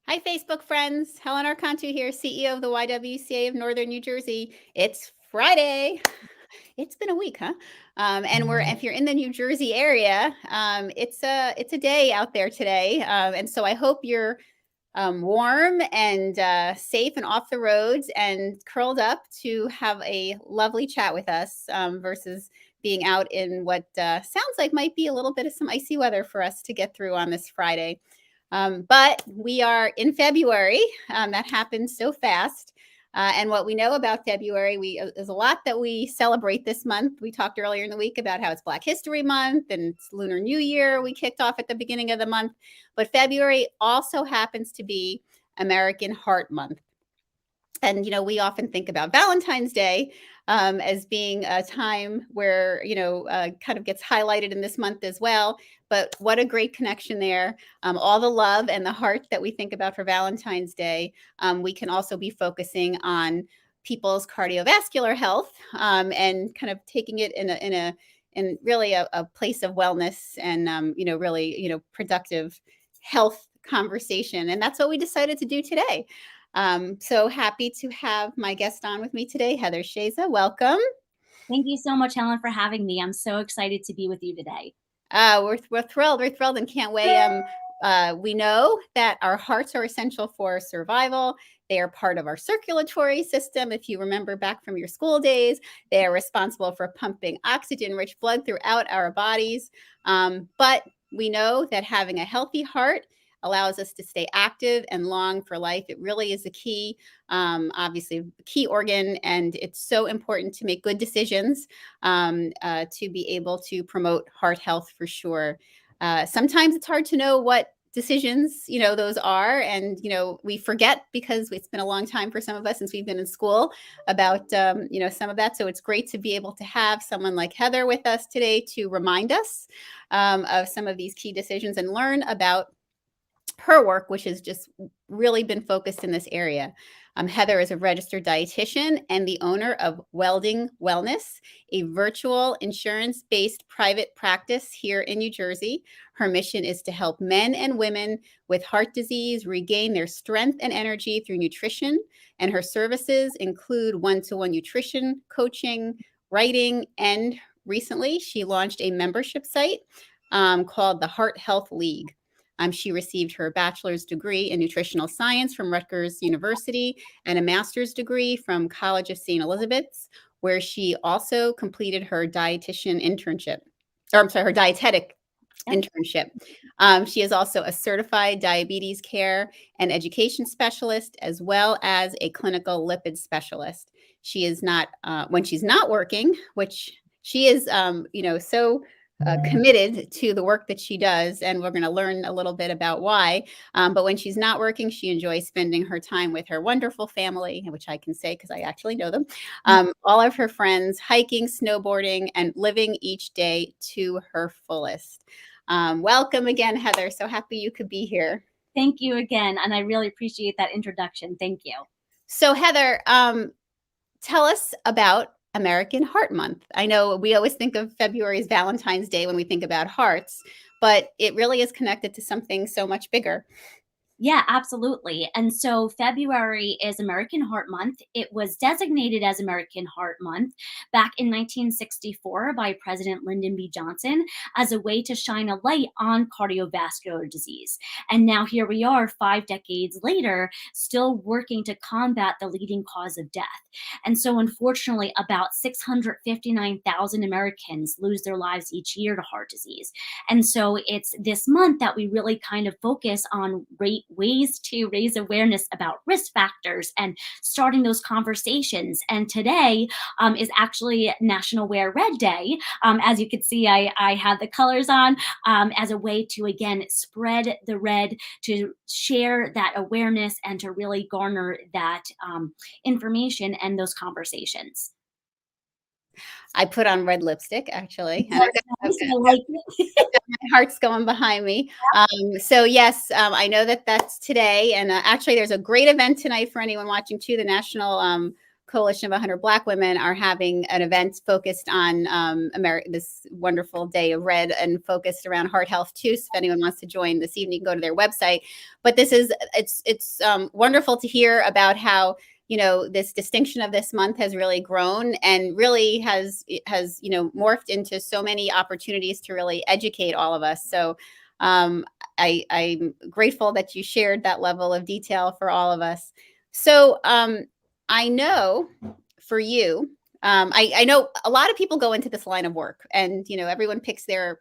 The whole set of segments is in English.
Hi, Facebook friends. Helen Archontou here, CEO of the YWCA of Northern New Jersey. It's Friday. It's been a week, huh? And if you're in the New Jersey area, it's a day out there today, and so I hope you're warm and safe and off the roads and curled up to have a lovely chat with us versus being out in what sounds like might be a little bit of some icy weather for us to get through on this Friday. But we are in February. That happened so fast. And what we know about February, there's a lot that we celebrate this month. We talked earlier in the week about how it's Black History Month and it's Lunar New Year. We kicked off at the beginning of the month. But February also happens to be American Heart Month. And, we often think about Valentine's Day as being a time where, kind of gets highlighted in this month as well. But what a great connection there. All the love and the heart that we think about for Valentine's Day, we can also be focusing on people's cardiovascular health and kind of taking it in really a place of wellness and, really, productive health conversation. And that's what we decided to do today. So happy to have my guest on with me today, Heather Shasa. Welcome. Thank you so much, Helen, for having me. I'm so excited to be with you today. We're thrilled. We're thrilled and can't wait. We know that our hearts are essential for survival. They are part of our circulatory system. If you remember back from your school days, they are responsible for pumping oxygen-rich blood throughout our bodies. But we know that having a healthy heart allows us to stay active and long for life. It really is a key, obviously, key organ, and it's so important to make good decisions to be able to promote heart health for sure. Sometimes it's hard to know what decisions, those are. And, we forget because it's been a long time for some of us since we've been in school about, some of that. So it's great to be able to have someone like Heather with us today to remind us of some of these key decisions and learn about her work, which has just really been focused in this area. Heather is a registered dietitian and the owner of Welding Wellness, a virtual insurance-based private practice here in New Jersey. Her mission is to help men and women with heart disease regain their strength and energy through nutrition, and her services include one-to-one nutrition coaching, writing, and recently she launched a membership site called the Heart Health League. She received her bachelor's degree in nutritional science from Rutgers University and a master's degree from College of St. Elizabeth's, where she also completed her dietitian internship, her dietetic internship. She is also a certified diabetes care and education specialist, as well as a clinical lipid specialist. She is not, when she's not working, which she is, so committed to the work that she does, and we're going to learn a little bit about why. But when she's not working, she enjoys spending her time with her wonderful family, which I can say because I actually know them, all of her friends, hiking, snowboarding, and living each day to her fullest. Welcome again, Heather. So happy you could be here. Thank you again, and I really appreciate that introduction. Thank you. So Heather, tell us about American Heart Month. I know we always think of February as Valentine's Day when we think about hearts, but it really is connected to something so much bigger. Yeah, absolutely. And so February is American Heart Month. It was designated as American Heart Month back in 1964 by President Lyndon B. Johnson as a way to shine a light on cardiovascular disease. And now here we are 5 decades later, still working to combat the leading cause of death. And so unfortunately, about 659,000 Americans lose their lives each year to heart disease. And so it's this month that we really kind of focus on ways to raise awareness about risk factors and starting those conversations. And today is actually National Wear Red Day. As you can see, I had the colors on as a way to, again, spread the red, to share that awareness and to really garner that information and those conversations. I put on red lipstick, actually. That's nice. I like it. My heart's going behind me. So yes, I know that that's today. And actually, there's a great event tonight for anyone watching too, the National Coalition of 100 Black Women are having an event focused on this wonderful day of red and focused around heart health too. So if anyone wants to join this evening, go to their website. But it's wonderful to hear about how this distinction of this month has really grown and really has morphed into so many opportunities to really educate all of us. So I'm grateful that you shared that level of detail for all of us. So I know for you, I know a lot of people go into this line of work, and everyone picks their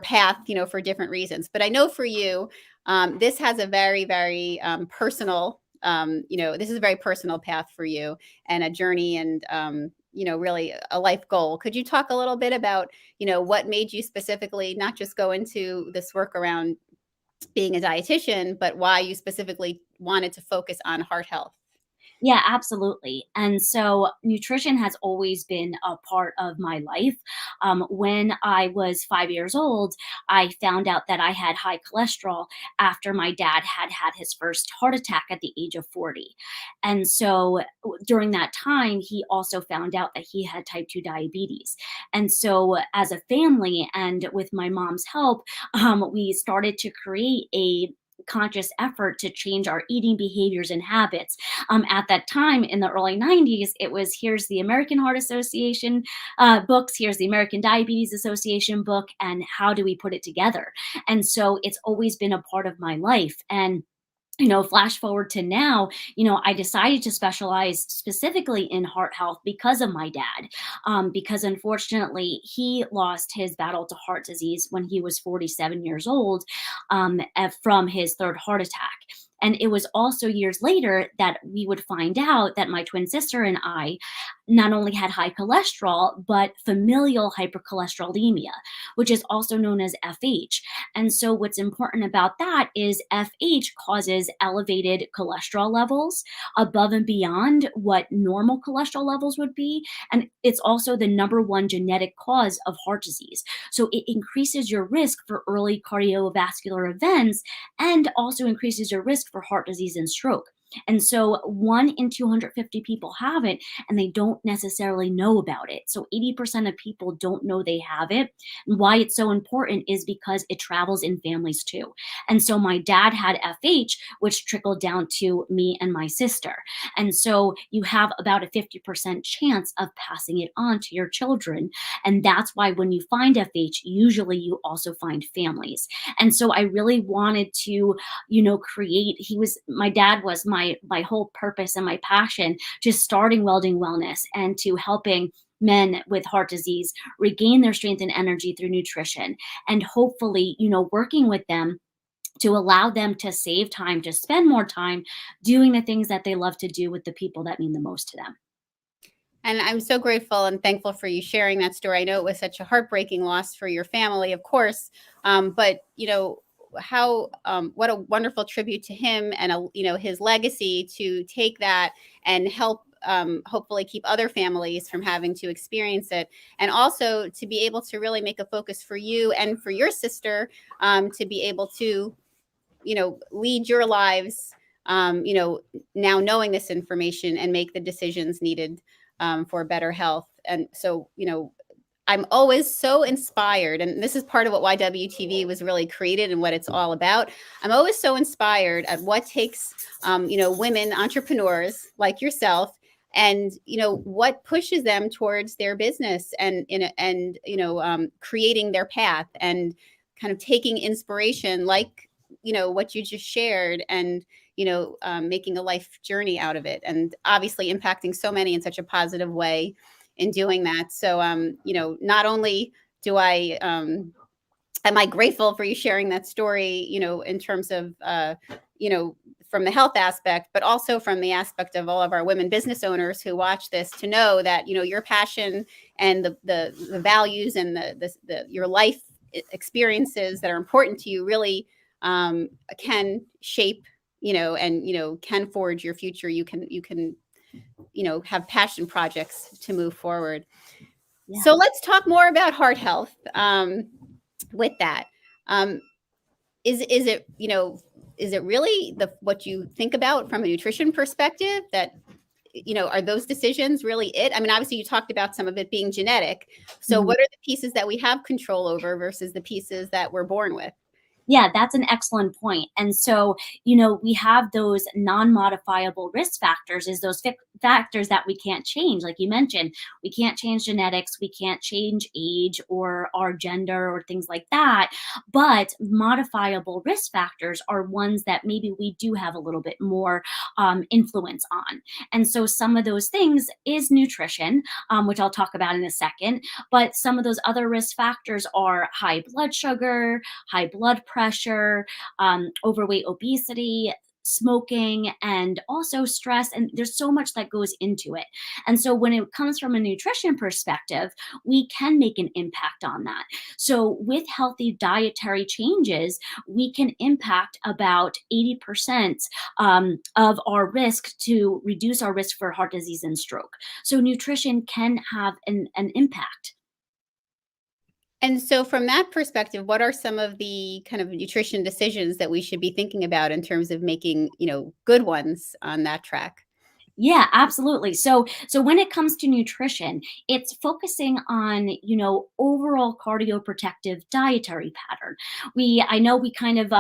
path, for different reasons. But I know for you, this has a very, very personal. This is a very personal path for you and a journey, and really a life goal. Could you talk a little bit about what made you specifically not just go into this work around being a dietitian, but why you specifically wanted to focus on heart health? Yeah, absolutely. And so nutrition has always been a part of my life. When I was 5 years old, I found out that I had high cholesterol after my dad had had his first heart attack at the age of 40. And so during that time, he also found out that he had type 2 diabetes. And so, as a family and with my mom's help, we started to create a conscious effort to change our eating behaviors and habits. At that time in the early 90s, it was here's the American Heart Association books, here's the American Diabetes Association book, and how do we put it together? And so it's always been a part of my life. And flash forward to now, I decided to specialize specifically in heart health because of my dad. Because unfortunately, he lost his battle to heart disease when he was 47 years old from his third heart attack. And it was also years later that we would find out that my twin sister and I not only had high cholesterol, but familial hypercholesterolemia, which is also known as FH. And so, what's important about that is FH causes elevated cholesterol levels above and beyond what normal cholesterol levels would be. And it's also the number one genetic cause of heart disease. So, it increases your risk for early cardiovascular events and also increases your risk for heart disease and stroke. And so 1 in 250 people have it and they don't necessarily know about it. So 80% of people don't know they have it. And why it's so important is because it travels in families too. And so my dad had FH, which trickled down to me and my sister. And so you have about a 50% chance of passing it on to your children. And that's why when you find FH, usually you also find families. And so I really wanted to, my dad was my whole purpose and my passion, just starting Welding Wellness and to helping men with heart disease regain their strength and energy through nutrition, and hopefully, working with them to allow them to save time, to spend more time doing the things that they love to do with the people that mean the most to them. And I'm so grateful and thankful for you sharing that story. I know it was such a heartbreaking loss for your family, of course, but how what a wonderful tribute to him and his legacy to take that and help hopefully keep other families from having to experience it, and also to be able to really make a focus for you and for your sister to be able to lead your lives now knowing this information and make the decisions needed for better health. And so I'm always so inspired, and this is part of what YWTV was really created and what it's all about. I'm always so inspired at what takes, women entrepreneurs like yourself, and what pushes them towards their business and creating their path and kind of taking inspiration, like what you just shared, and making a life journey out of it, and obviously impacting so many in such a positive way in doing that. So, not only do am I grateful for you sharing that story, in terms of, from the health aspect, but also from the aspect of all of our women business owners who watch this to know that, your passion and the values and your life experiences that are important to you really can shape, and can forge your future. You can have passion projects to move forward. Yeah. So let's talk more about heart health. With that, is it really what you think about from a nutrition perspective, that are those decisions really it? I mean, obviously you talked about some of it being genetic. So Mhm. what are the pieces that we have control over versus the pieces that we're born with? Yeah, that's an excellent point. And so, we have those non-modifiable risk factors, is those factors that we can't change. Like you mentioned, we can't change genetics, we can't change age or our gender or things like that. But modifiable risk factors are ones that maybe we do have a little bit more influence on. And so some of those things is nutrition, which I'll talk about in a second. But some of those other risk factors are high blood sugar, high blood pressure, overweight, obesity, smoking, and also stress. And there's so much that goes into it. And so when it comes from a nutrition perspective, we can make an impact on that. So with healthy dietary changes, we can impact about 80% of our risk to reduce our risk for heart disease and stroke. So nutrition can have an impact. And so from that perspective, what are some of the kind of nutrition decisions that we should be thinking about in terms of making, good ones on that track? Yeah, absolutely. So when it comes to nutrition, it's focusing on, overall cardioprotective dietary pattern. I know we kind of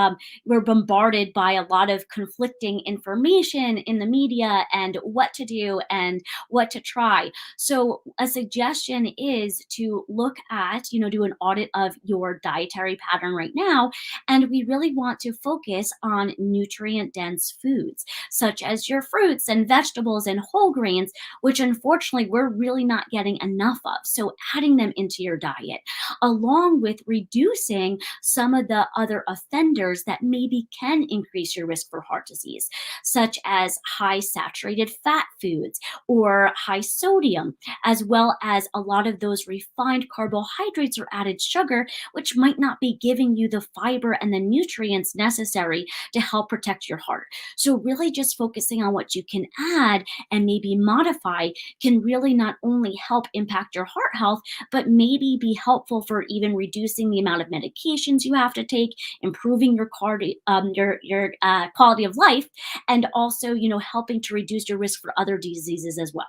we're bombarded by a lot of conflicting information in the media and what to do and what to try. So a suggestion is to look at, do an audit of your dietary pattern right now, and we really want to focus on nutrient dense foods such as your fruits and vegetables and whole grains, which unfortunately we're really not getting enough of. So, adding them into your diet, along with reducing some of the other offenders that maybe can increase your risk for heart disease, such as high saturated fat foods or high sodium, as well as a lot of those refined carbohydrates or added sugar, which might not be giving you the fiber and the nutrients necessary to help protect your heart. So, really just focusing on what you can add and maybe modify can really not only help impact your heart health, but maybe be helpful for even reducing the amount of medications you have to take, improving your quality of life, and also helping to reduce your risk for other diseases as well.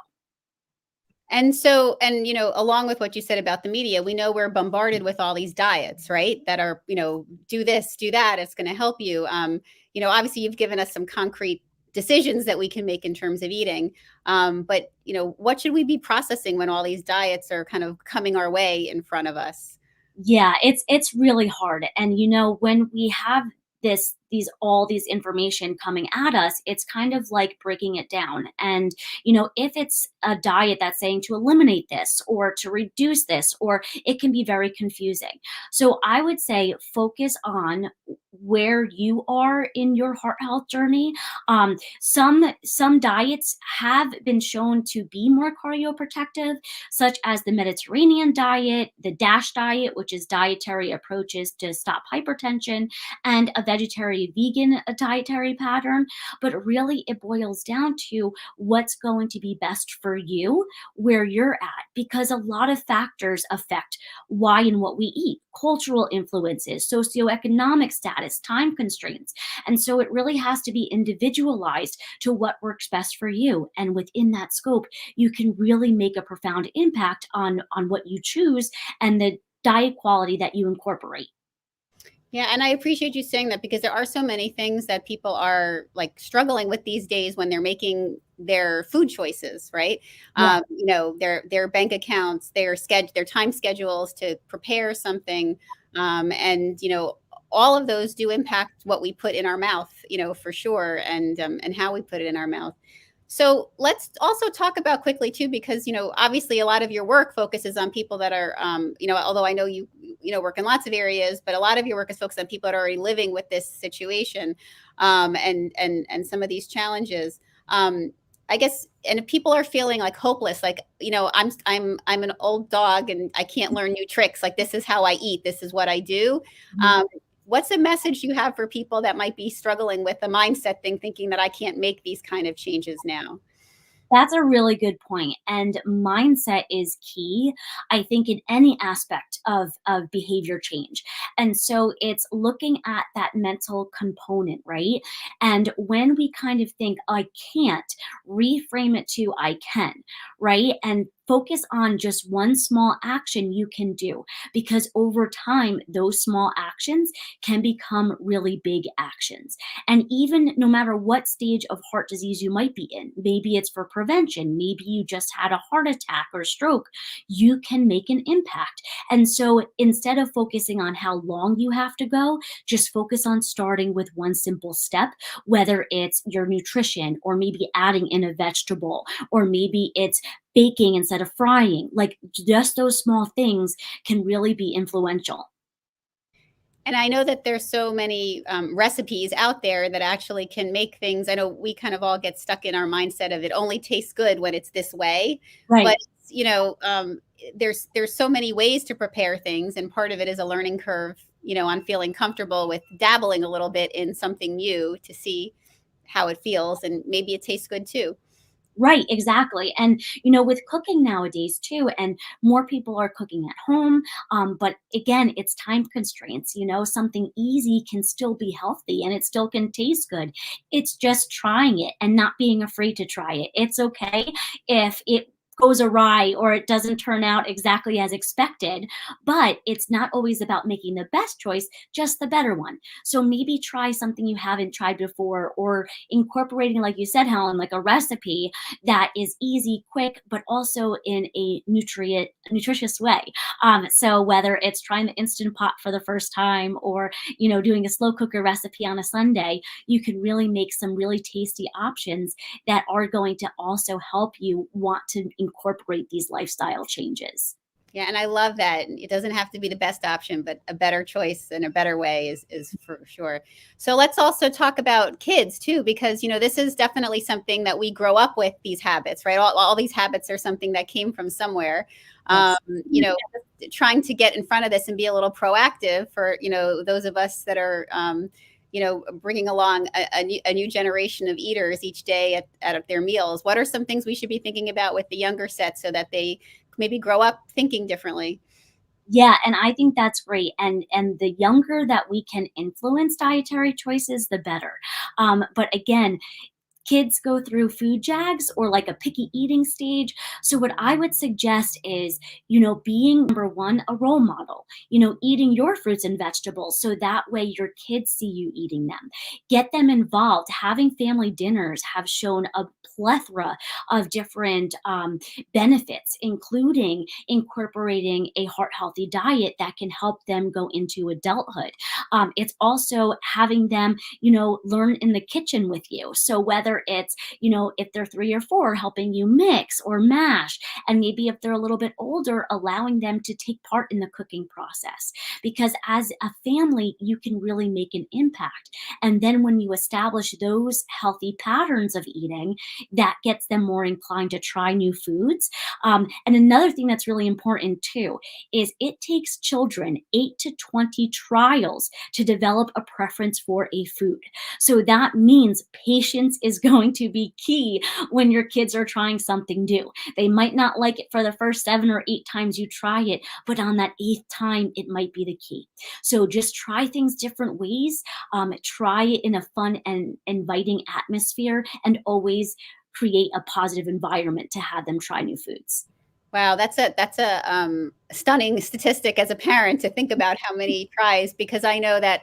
And so, and along with what you said about the media, we know we're bombarded with all these diets, right? That are, do this, do that. It's going to help you. Obviously, you've given us some concrete decisions that we can make in terms of eating. But what should we be processing when all these diets are kind of coming our way in front of us? Yeah, it's really hard. And when we have these information coming at us, it's kind of like breaking it down. And if it's a diet that's saying to eliminate this or to reduce this, or it can be very confusing. So I would say focus on where you are in your heart health journey. Some diets have been shown to be more cardioprotective, such as the Mediterranean diet, the DASH diet, which is dietary approaches to stop hypertension, and a vegetarian vegan dietary pattern. But really, it boils down to what's going to be best for you where you're at, because a lot of factors affect why and what we eat: cultural influences, socioeconomic status, time constraints. And so it really has to be individualized to what works best for you. And within that scope, you can really make a profound impact on what you choose and the diet quality that you incorporate. Yeah, and I appreciate you saying that because there are so many things that people are like struggling with these days when they're making their food choices, right? Yeah. Their bank accounts, their time schedules to prepare something, and all of those do impact what we put in our mouth, for sure, and how we put it in our mouth. So let's also talk about quickly too, because obviously a lot of your work focuses on people that are, although I know you work in lots of areas, but a lot of your work is focused on people that are already living with this situation, and some of these challenges. I guess, and if people are feeling like hopeless, like I'm an old dog and I can't learn new tricks. Like this is how I eat. This is what I do. Mhm. Um, what's a message you have for people that might be struggling with the mindset thing, thinking that I can't make these kind of changes now? That's a really good point, and mindset is key, I think, in any aspect of behavior change. And so it's looking at that mental component, right? And when we kind of think, "I can't," reframe it to, "I can," right? And focus on just one small action you can do, because over time, those small actions can become really big actions. And even no matter what stage of heart disease you might be in, maybe it's for prevention, maybe you just had a heart attack or stroke, you can make an impact. And so instead of focusing on how long you have to go, just focus on starting with one simple step, whether it's your nutrition, or maybe adding in a vegetable, or maybe it's baking instead of frying. Like, just those small things can really be influential. And I know that there's so many recipes out there that actually can make things. I know we kind of all get stuck in our mindset of it only tastes good when it's this way, but Right. there's so many ways to prepare things, and part of it is a learning curve. On feeling comfortable with dabbling a little bit in something new to see how it feels, and maybe it tastes good too. Right, exactly. And, with cooking nowadays too, and more people are cooking at home. But again, it's time constraints. Something easy can still be healthy and it still can taste good. It's just trying it and not being afraid to try it. It's okay if it goes awry or it doesn't turn out exactly as expected, but it's not always about making the best choice, just the better one. So maybe try something you haven't tried before, or incorporating, like you said, Helen, like a recipe that is easy, quick, but also in a nutritious way. So whether it's trying the Instant Pot for the first time, or doing a slow cooker recipe on a Sunday, you can really make some really tasty options that are going to also help you want to incorporate these lifestyle changes. Yeah, and I love that. It doesn't have to be the best option, but a better choice and a better way is for sure. So let's also talk about kids too, because this is definitely something that we grow up with, these habits, right? All these habits are something that came from somewhere. Um, Yes. you know, Trying to get in front of this and be a little proactive for those of us that are bringing along a new generation of eaters each day at their meals. What are some things we should be thinking about with the younger set so that they maybe grow up thinking differently? Yeah, and I think that's great. And the younger that we can influence dietary choices, the better. But again, kids go through food jags or like a picky eating stage. So, what I would suggest is, being number one, a role model, eating your fruits and vegetables. So that way your kids see you eating them. Get them involved. Having family dinners have shown a plethora of different benefits, including incorporating a heart healthy diet that can help them go into adulthood. It's also having them learn in the kitchen with you. So whether it's, if they're 3 or 4, helping you mix or mash, and maybe if they're a little bit older, allowing them to take part in the cooking process. Because as a family, you can really make an impact. And then when you establish those healthy patterns of eating, that gets them more inclined to try new foods. And another thing that's really important too is it takes children 8 to 20 trials to develop a preference for a food. So that means patience is going to be key when your kids are trying something new. They might not like it for the first 7 or 8 times you try it, but on that eighth time, it might be the key. So just try things different ways, try it in a fun and inviting atmosphere, and always create a positive environment to have them try new foods. Wow, that's a stunning statistic as a parent to think about how many tries, because I know that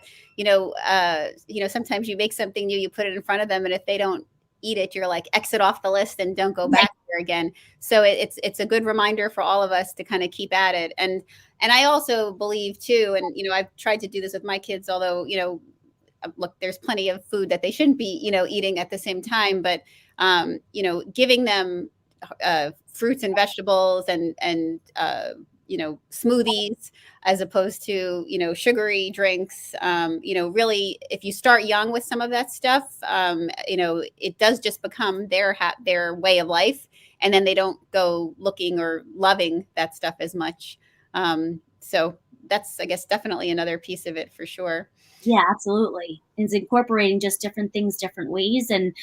sometimes you make something new, you put it in front of them, and if they don't eat it, you're like exit off the list and don't go Right. back there again. So it's a good reminder for all of us to kind of keep at it. And I also believe too, and I've tried to do this with my kids, although look, there's plenty of food that they shouldn't be eating at the same time, but giving them fruits and vegetables and smoothies as opposed to sugary drinks. Really, if you start young with some of that stuff, it does just become their way of life, and then they don't go looking or loving that stuff as much. So that's, I guess, definitely another piece of it for sure. Yeah, absolutely. It's incorporating just different things different ways, and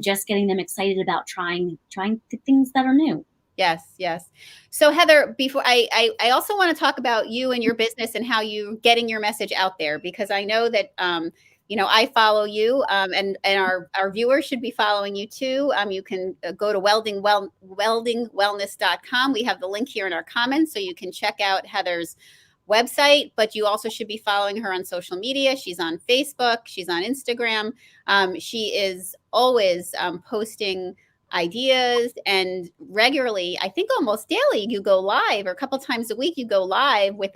just getting them excited about trying the things that are new. Yes, yes. So Heather, before I also want to talk about you and your business and how you getting your message out there, because I know that I follow you, and our viewers should be following you too. You can go to weldingwellness.com. We have the link here in our comments, so you can check out Heather's website, but you also should be following her on social media. She's on Facebook, she's on Instagram. She is always posting ideas, and regularly, I think almost daily, you go live, or a couple times a week you go live with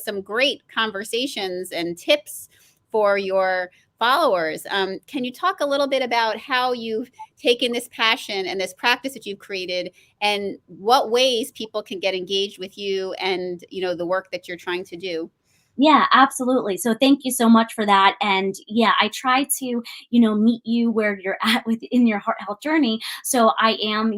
some great conversations and tips for your followers. Can you talk a little bit about how you've taken this passion and this practice that you've created, and what ways people can get engaged with you and the work that you're trying to do? Yeah, absolutely. So thank you so much for that. And yeah, I try to, meet you where you're at within your heart health journey. So I am,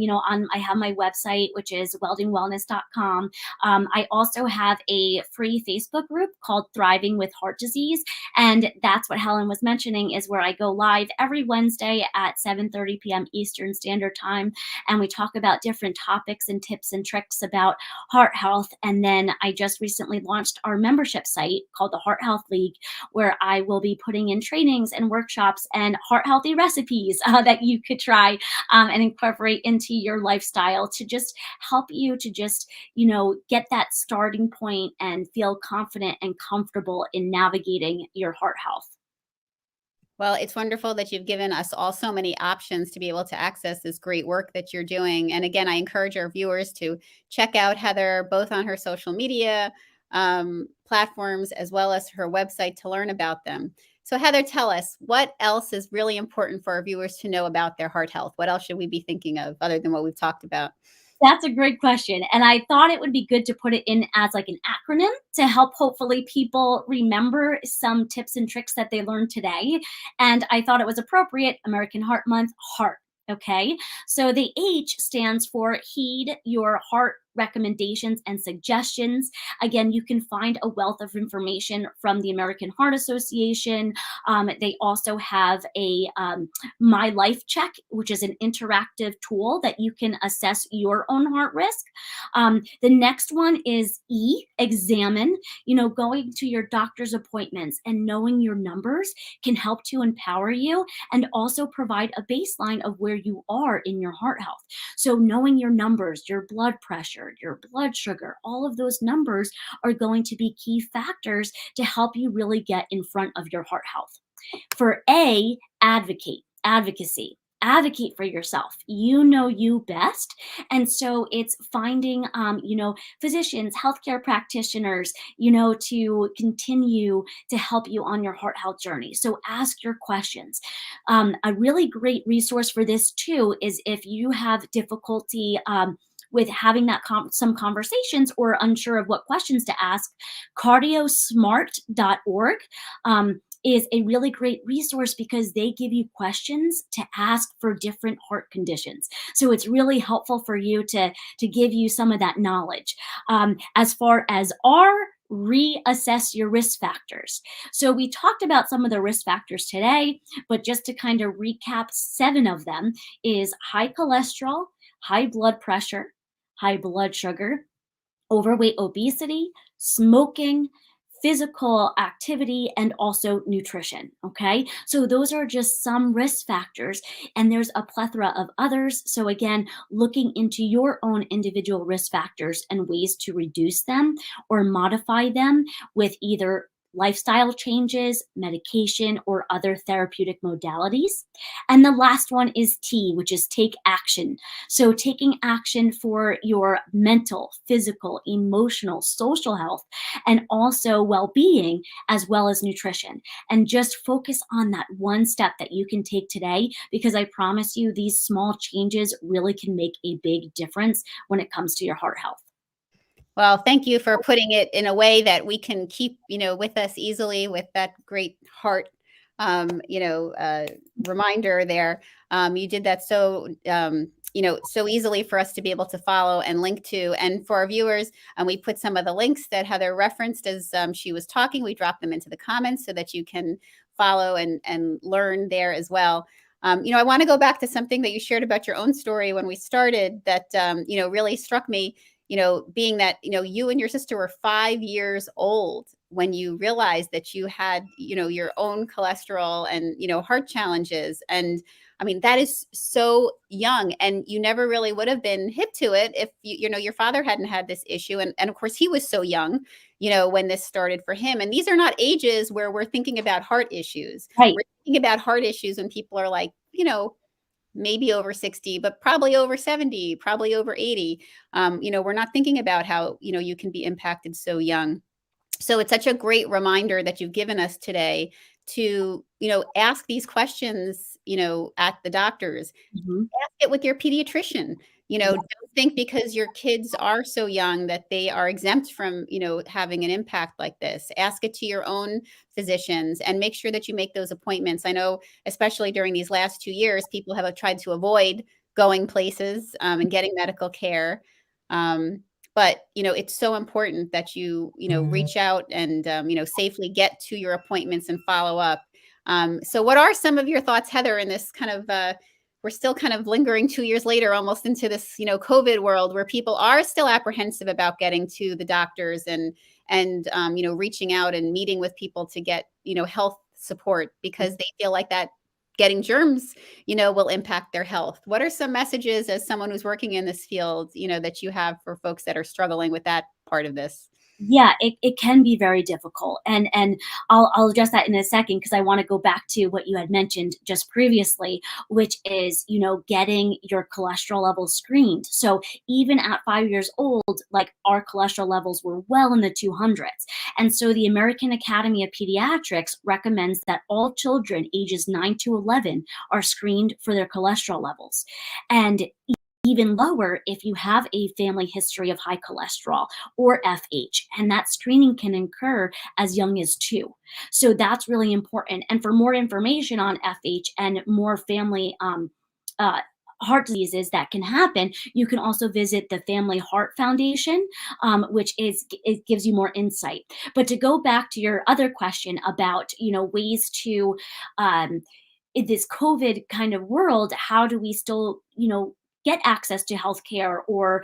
I have my website, which is weldingwellness.com. I also have a free Facebook group called Thriving with Heart Disease. And that's what Helen was mentioning, is where I go live every Wednesday at 7:30 p.m. Eastern Standard Time. And we talk about different topics and tips and tricks about heart health. And then I just recently launched our membership site called the Heart Health League, where I will be putting in trainings and workshops and heart healthy recipes that you could try and incorporate into your lifestyle to just help you to just, get that starting point and feel confident and comfortable in navigating your heart health. Well, it's wonderful that you've given us all so many options to be able to access this great work that you're doing. And again, I encourage our viewers to check out Heather both on her social media platforms as well as her website to learn about them. So Heather, tell us, what else is really important for our viewers to know about their heart health? What else should we be thinking of other than what we've talked about? That's a great question. And I thought it would be good to put it in as like an acronym to help hopefully people remember some tips and tricks that they learned today. And I thought it was appropriate, American Heart Month, heart. Okay. So the H stands for heed your heart recommendations and suggestions. Again, you can find a wealth of information from the American Heart Association. They also have a My Life Check, which is an interactive tool that you can assess your own heart risk. The next one is E, examine. Going to your doctor's appointments and knowing your numbers can help to empower you and also provide a baseline of where you are in your heart health. So knowing your numbers, your blood pressure, your blood sugar, all of those numbers are going to be key factors to help you really get in front of your heart health. For A, advocacy. Advocate for yourself. You know you best. And so it's finding, physicians, healthcare practitioners, to continue to help you on your heart health journey. So ask your questions. A really great resource for this too is if you have difficulty with having some conversations or unsure of what questions to ask, cardiosmart.org is a really great resource because they give you questions to ask for different heart conditions. So it's really helpful for you to give you some of that knowledge. As far as R, reassess your risk factors. So we talked about some of the risk factors today, but just to kind of recap, 7 of them is high cholesterol, high blood pressure, high blood sugar, overweight, obesity, smoking, physical activity, and also nutrition. Okay. So those are just some risk factors, and there's a plethora of others. So again, looking into your own individual risk factors and ways to reduce them or modify them with either lifestyle changes, medication, or other therapeutic modalities. And the last one is T, which is take action. So taking action for your mental, physical, emotional, social health, and also well-being, as well as nutrition. And just focus on that one step that you can take today, because I promise you these small changes really can make a big difference when it comes to your heart health. Well, thank you for putting it in a way that we can keep, with us easily with that great heart, reminder there. You did that so so easily for us to be able to follow and link to. And for our viewers, we put some of the links that Heather referenced as she was talking. We dropped them into the comments so that you can follow and learn there as well. I want to go back to something that you shared about your own story when we started that, really struck me, being that, you and your sister were 5 years old when you realized that you had, your own cholesterol and, heart challenges. And I mean, that is so young, and you never really would have been hip to it if your father hadn't had this issue. And of course he was so young, when this started for him. And these are not ages where we're thinking about heart issues. Right. We're thinking about heart issues when people are like, maybe over 60, but probably over 70, probably over 80. We're not thinking about how, you can be impacted so young. So it's such a great reminder that you've given us today to, ask these questions, at the doctors. Mm-hmm. Ask it with your pediatrician. Don't think because your kids are so young that they are exempt from, having an impact like this. Ask it to your own physicians and make sure that you make those appointments. I know, especially during these last 2 years, people have tried to avoid going places and getting medical care. But it's so important that you reach out and safely get to your appointments and follow up. So what are some of your thoughts, Heather, in this kind of we're still kind of lingering 2 years later, almost into this, COVID world, where people are still apprehensive about getting to the doctors and reaching out and meeting with people to get, health support because they feel like that getting germs, will impact their health. What are some messages as someone who's working in this field, that you have for folks that are struggling with that part of this? Yeah, it can be very difficult. And I'll address that in a second because I want to go back to what you had mentioned just previously, which is, getting your cholesterol levels screened. So even at 5 years old, like our cholesterol levels were well in the 200s. And so the American Academy of Pediatrics recommends that all children ages 9 to 11 are screened for their cholesterol levels. And even lower if you have a family history of high cholesterol or FH, and that screening can occur as young as 2. So that's really important. And for more information on FH and more family uh, heart diseases that can happen, you can also visit the Family Heart Foundation, which it gives you more insight. But to go back to your other question about ways to in this COVID kind of world, how do we still get access to healthcare, or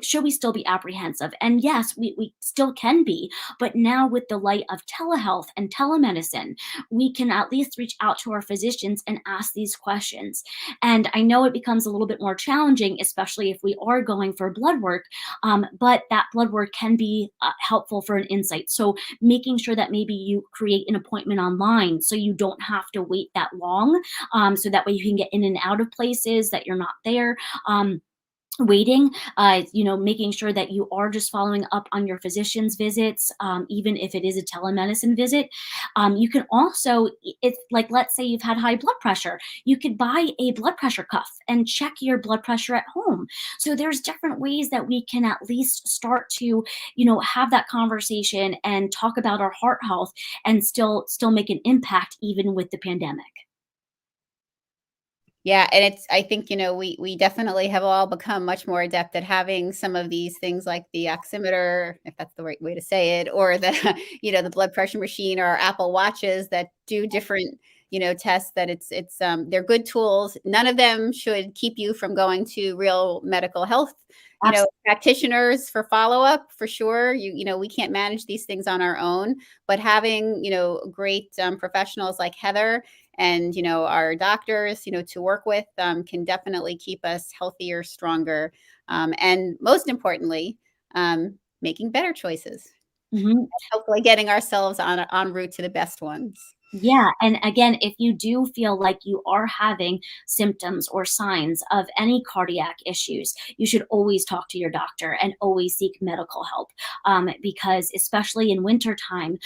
should we still be apprehensive? And yes, we still can be, but now with the light of telehealth and telemedicine, we can at least reach out to our physicians and ask these questions. And I know it becomes a little bit more challenging, especially if we are going for blood work, but that blood work can be helpful for an insight. So making sure that maybe you create an appointment online so you don't have to wait that long, so that way you can get in and out of places that you're not there waiting, making sure that you are just following up on your physician's visits, even if it is a telemedicine visit. You can also, it's like, let's say you've had high blood pressure, you could buy a blood pressure cuff and check your blood pressure at home. So there's different ways that we can at least start to, have that conversation and talk about our heart health and still make an impact even with the pandemic. Yeah, and I think, we definitely have all become much more adept at having some of these things like the oximeter, if that's the right way to say it, or the, the blood pressure machine, or Apple Watches that do different, tests. That they're good tools. None of them should keep you from going to real medical health, practitioners for follow-up, for sure. We can't manage these things on our own, but having, great professionals like Heather and our doctors to work with can definitely keep us healthier, stronger, and most importantly, making better choices. Mhm. Hopefully getting ourselves on route to the best ones. Yeah. And again, if you do feel like you are having symptoms or signs of any cardiac issues, you should always talk to your doctor and always seek medical help, because especially in wintertime,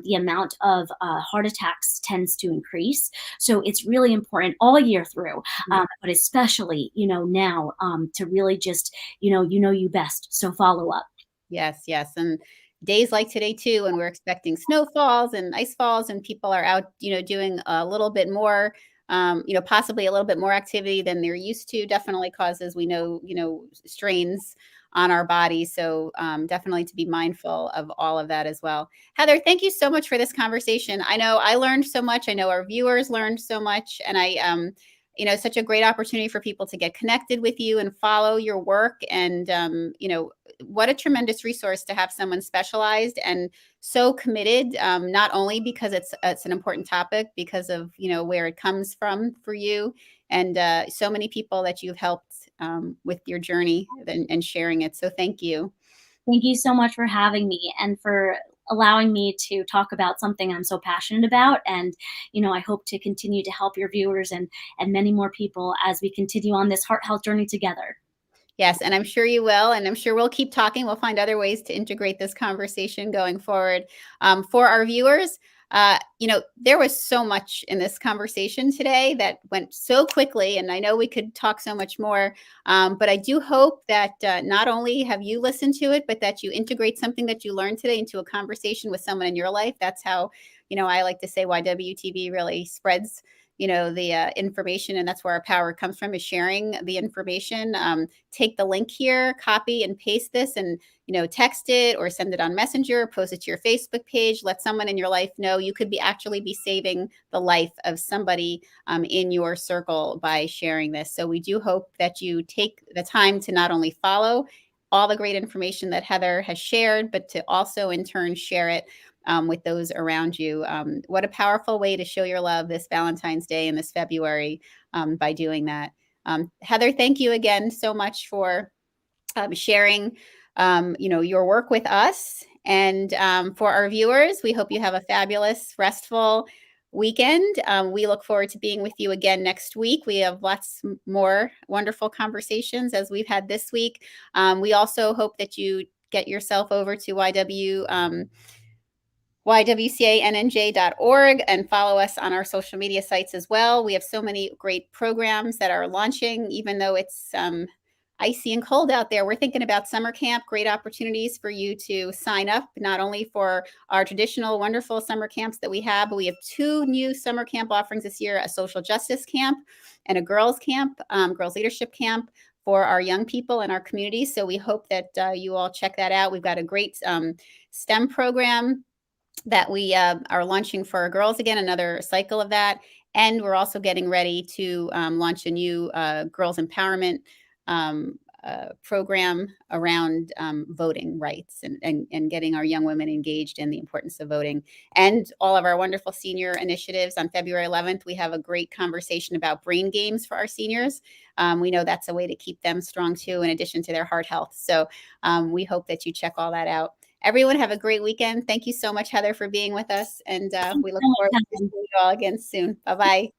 the amount of heart attacks tends to increase. So it's really important all year through, but especially, now, to really just, you best. So follow up. Yes, yes. And days like today too, when we're expecting snowfalls and ice falls and people are out, doing a little bit more possibly a little bit more activity than they're used to definitely causes, we know, strains on our bodies. So definitely to be mindful of all of that as well. Heather, thank you so much for this conversation. I know I learned so much. I know our viewers learned so much. And it's such a great opportunity for people to get connected with you and follow your work. And, what a tremendous resource to have someone specialized and so committed, not only because it's an important topic, because of, where it comes from for you and so many people that you've helped with your journey and sharing it. So thank you. Thank you so much for having me and for allowing me to talk about something I'm so passionate about. And, I hope to continue to help your viewers and many more people as we continue on this heart health journey together. Yes, and I'm sure you will, and I'm sure we'll keep talking. We'll find other ways to integrate this conversation going forward. For our viewers, there was so much in this conversation today that went so quickly, and I know we could talk so much more, but I do hope that not only have you listened to it, but that you integrate something that you learned today into a conversation with someone in your life. That's how, I like to say YWTV really spreads the information, and that's where our power comes from, is sharing the information. Take the link here, copy and paste this, and text it or send it on Messenger, post it to your Facebook page. Let someone in your life know. You could actually be saving the life of somebody in your circle by sharing this. So we do hope that you take the time to not only follow all the great information that Heather has shared, but to also in turn share it with those around you. What a powerful way to show your love this Valentine's Day and this February by doing that. Heather, thank you again so much for sharing, your work with us. And for our viewers, we hope you have a fabulous, restful weekend. We look forward to being with you again next week. We have lots more wonderful conversations as we've had this week. We also hope that you get yourself over to YWCANNJ.org and follow us on our social media sites as well. We have so many great programs that are launching, even though it's icy and cold out there. We're thinking about summer camp, great opportunities for you to sign up, not only for our traditional wonderful summer camps that we have, but we have 2 new summer camp offerings this year, a social justice camp and a girls camp, girls leadership camp for our young people in our community. So we hope that you all check that out. We've got a great STEM program that we are launching for our girls again, another cycle of that. And we're also getting ready to launch a new girls empowerment program around voting rights and getting our young women engaged in the importance of voting. And all of our wonderful senior initiatives. On February 11th, we have a great conversation about brain games for our seniors. We know that's a way to keep them strong too, in addition to their heart health. So we hope that you check all that out. Everyone have a great weekend. Thank you so much, Heather, for being with us. And we look forward to seeing you all again soon. Bye-bye.